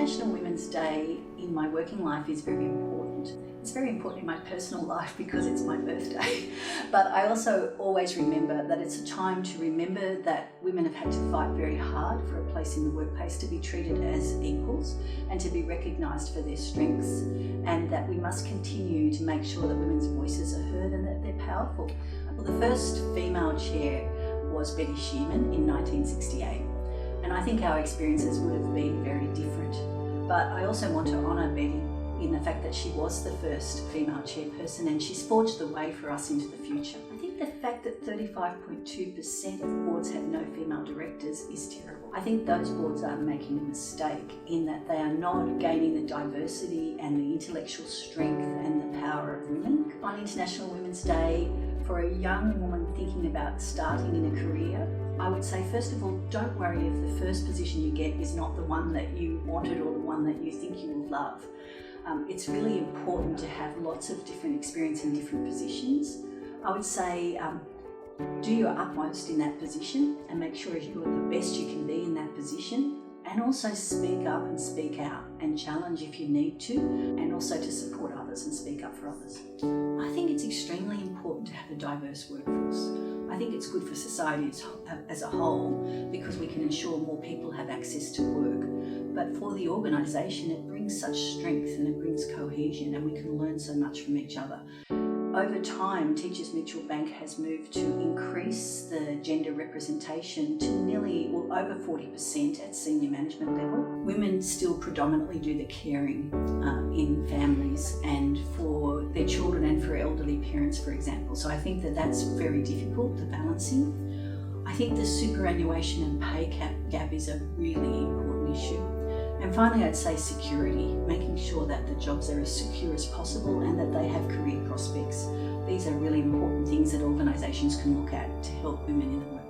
International Women's Day in my working life is very important. It's very important in my personal life because it's my birthday. But I also always remember that it's a time to remember that women have had to fight very hard for a place in the workplace, to be treated as equals and to be recognised for their strengths, and that we must continue to make sure that women's voices are heard and that they're powerful. Well, the first female chair was Betty Shearman in 1968. And I think our experiences would have been very different. But I also want to honour Betty in the fact that she was the first female chairperson and she's forged the way for us into the future. I think the fact that 35.2% of boards have no female directors is terrible. I think those boards are making a mistake in that they are not gaining the diversity and the intellectual strength and the power of women. On International Women's Day, for a young woman thinking about starting in a career, I would say, first of all, don't worry if the first position you get is not the one that you wanted or the one that you think you will love. It's really important to have lots of different experience in different positions. I would say do your utmost in that position and make sure you are the best you can be in that position, and also speak up and speak out and challenge if you need to, and also to support others and speak up for others. I think it's extremely important to have a diverse workforce. I think it's good for society as a whole because we can ensure more people have access to work. But for the organisation, it brings such strength and it brings cohesion, and we can learn so much from each other. Over time, Teachers Mutual Bank has moved to increase the gender representation to nearly, over 40% at senior management level. Women still predominantly do the caring in families and for their children and for elderly parents, for example. So I think that that's very difficult, the balancing. I think the superannuation and pay gap is a really important issue. And finally, I'd say security, making sure that the jobs are as secure as possible and that they have career prospects. These are really important things that organisations can look at to help women in the workplace.